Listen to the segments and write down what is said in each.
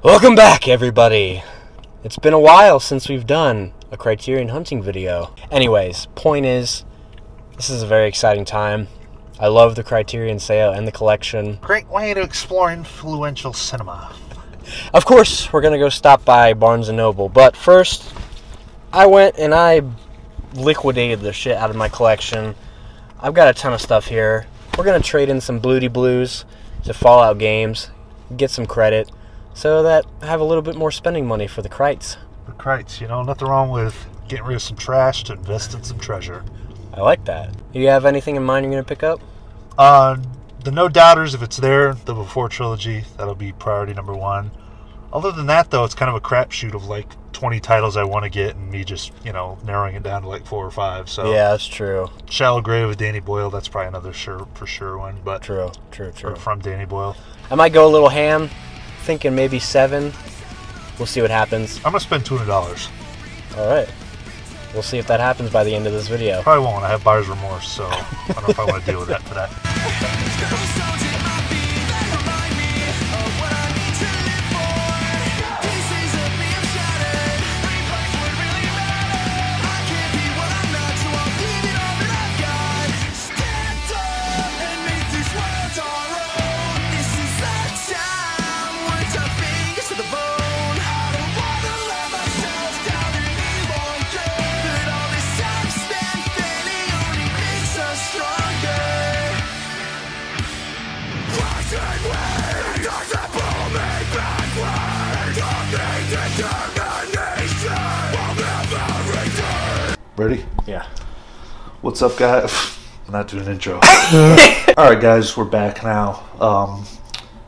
Welcome back, everybody. It's been a while since we've done a Criterion hunting video. Anyways, point is, this is a very exciting time. I love the Criterion Sale and the collection. Great way to explore influential cinema. Of course, we're going to go stop by Barnes & Noble, but first, I went and I liquidated the shit out of my collection. I've got a ton of stuff here. We're going to trade in some Bluty Blues to Fallout games, get some credit, so that I have a little bit more spending money for the Crites. The Crites, you know, nothing wrong with getting rid of some trash to invest in some treasure. I like that. You have anything in mind you're going to pick up? The No Doubters, if it's there, the Before trilogy, that'll be priority number one. Other than that, though, it's kind of a crapshoot of like 20 titles I want to get and me just, you know, narrowing it down to like 4 or 5. So yeah, that's true. Shallow Grave with Danny Boyle, that's probably another for sure one. But True. Or from Danny Boyle. I might go a little ham, thinking maybe 7. We'll see what happens. I'm going to spend $200. All right. We'll see if that happens by the end of this video. Probably won't. I have buyer's remorse, so I don't know if I want to deal with that today. Ready? Yeah. What's up, guys? I'm not doing an intro. Alright, guys, we're back now.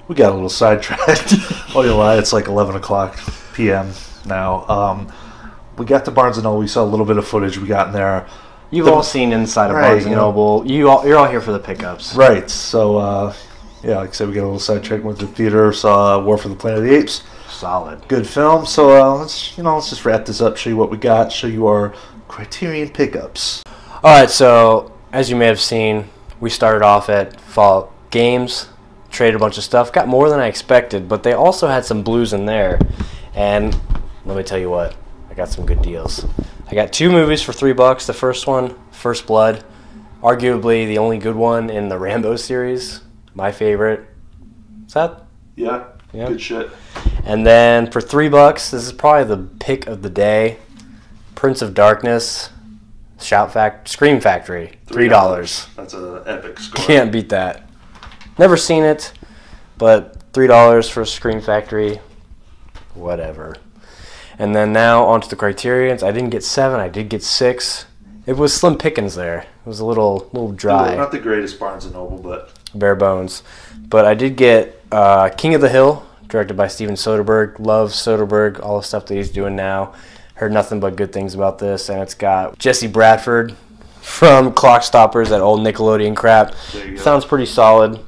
We got a little sidetracked. Oh, you lie, it's like 11 o'clock p.m. now. We got to Barnes & Noble. We saw a little bit of footage we got in there. You've all seen inside of Barnes & Noble. You're all here for the pickups. Right. So, yeah, like I said, we got a little sidetracked. Went to the theater, saw War for the Planet of the Apes. Solid. Good film. So, let's just wrap this up, show you what we got, show you our Criterion pickups. Alright, so as you may have seen, we started off at Fallout Games, traded a bunch of stuff, got more than I expected, but they also had some blues in there. And let me tell you what, I got some good deals. I got 2 movies for $3. The first one, First Blood, arguably the only good one in the Rambo series, my favorite. Is that? Yeah, good shit. And then for $3, this is probably the pick of the day. Prince of Darkness, Scream Factory, $3. That's an epic score. Can't beat that. Never seen it, but $3 for Scream Factory, whatever. And then now onto the Criterions. I didn't get 7, I did get 6. It was slim pickings there. It was a little dry. Not the greatest Barnes & Noble, but bare bones. But I did get King of the Hill, directed by Steven Soderbergh. Love Soderbergh, all the stuff that he's doing now. Heard nothing but good things about this, and it's got Jesse Bradford from Clock Stoppers, that old Nickelodeon crap. Sounds pretty solid.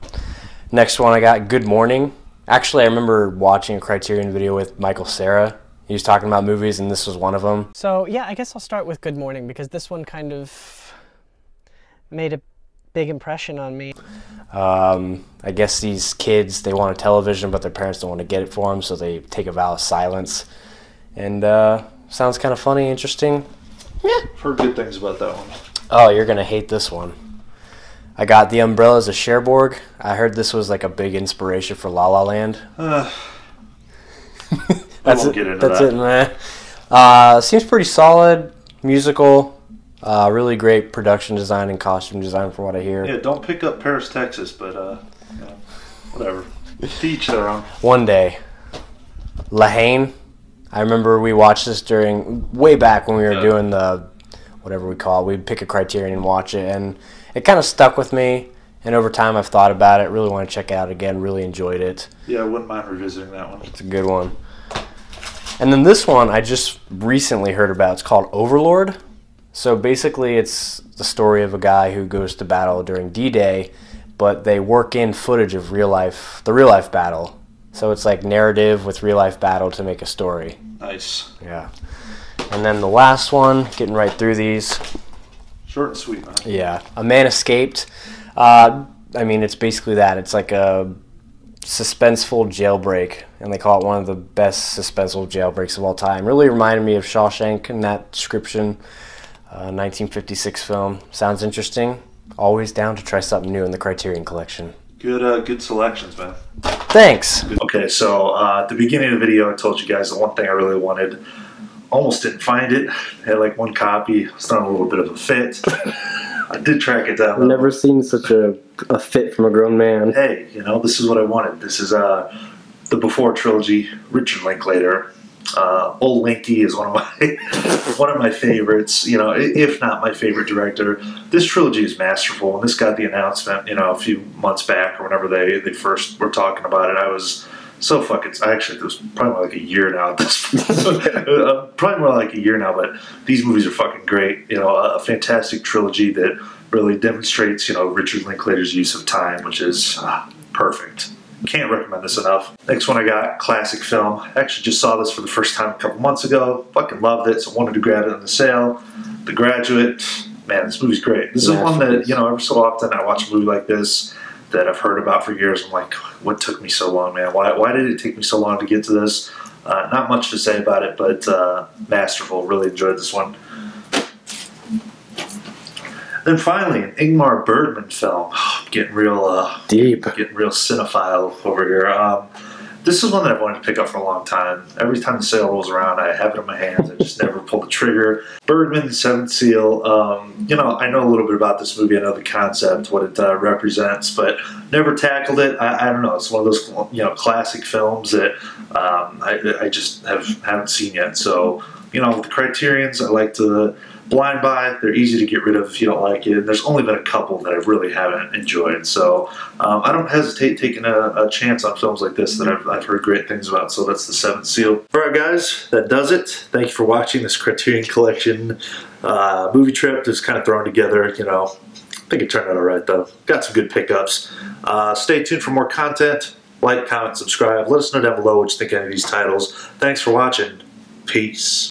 Next one I got Good Morning. Actually, I remember watching a Criterion video with Michael Cera. He was talking about movies, and this was one of them. So yeah, I guess I'll start with Good Morning, because this one kind of made a big impression on me. I guess these kids, they want a television, but their parents don't want to get it for them, so they take a vow of silence. And sounds kind of funny, interesting. Yeah. Heard good things about that one. Oh, you're going to hate this one. I got The Umbrellas of Cherbourg. I heard this was like a big inspiration for La La Land. That's it, man. Seems pretty solid. Musical. Really great production design and costume design from what I hear. Yeah, don't pick up Paris, Texas, but whatever. To each their own. One day. La Haine. I remember we watched this way back when we were doing the, whatever we call it, we'd pick a Criterion and watch it, and it kind of stuck with me, and over time I've thought about it, really want to check it out again, really enjoyed it. Yeah, I wouldn't mind revisiting that one. It's a good one. And then this one I just recently heard about. It's called Overlord. So basically it's the story of a guy who goes to battle during D-Day, but they work in footage of the real life battle. So it's like narrative with real life battle to make a story. Nice. Yeah. And then the last one, getting right through these. Short and sweet, man. Yeah. A Man Escaped. I mean, it's basically that. It's like a suspenseful jailbreak, and they call it one of the best suspenseful jailbreaks of all time. Really reminded me of Shawshank in that description. 1956 film. Sounds interesting. Always down to try something new in the Criterion Collection. Good selections, man. Thanks. Okay, so at the beginning of the video, I told you guys the one thing I really wanted. Almost didn't find it. I had like one copy. It's not a little bit of a fit. I did track it down. I've never seen such a fit from a grown man. Hey, you know, this is what I wanted. This is the Before trilogy, Richard Linklater. Old Linky is one of my favorites. You know, if not my favorite director. This trilogy is masterful. When this got the announcement, you know, a few months back or whenever they first were talking about it, I was so fucking. Actually, it was probably more like a year now at this point. Probably more like a year now. But these movies are fucking great. You know, a fantastic trilogy that really demonstrates, you know, Richard Linklater's use of time, which is perfect. Can't recommend this enough. Next one I got, classic film. I actually just saw this for the first time a couple months ago. Fucking loved it, so wanted to grab it on the sale. The Graduate. Man, this movie's great. This is one that, you know, every so often I watch a movie like this that I've heard about for years. I'm like, what took me so long, man? Why did it take me so long to get to this? Not much to say about it, but masterful. Really enjoyed this one. Then finally, an Ingmar Bergman film. Getting real deep, getting real cinephile over here. This is one that I've wanted to pick up for a long time. Every time the sale rolls around, I have it in my hands. I just never pull the trigger. Bergman, Seventh Seal. You know, I know a little bit about this movie. I know the concept, what it represents, but never tackled it. I don't know. It's one of those, you know, classic films that I just haven't seen yet. So, you know, the Criterions I like to blind buy. They're easy to get rid of if you don't like it. There's only been a couple that I really haven't enjoyed. So I don't hesitate taking a chance on films like this that I've heard great things about. So that's the Seventh Seal. Alright guys, that does it. Thank you for watching this Criterion Collection movie trip. Just kind of thrown together, you know. I think it turned out alright though. Got some good pickups. Stay tuned for more content. Like, comment, subscribe. Let us know down below what you think of any of these titles. Thanks for watching. Peace.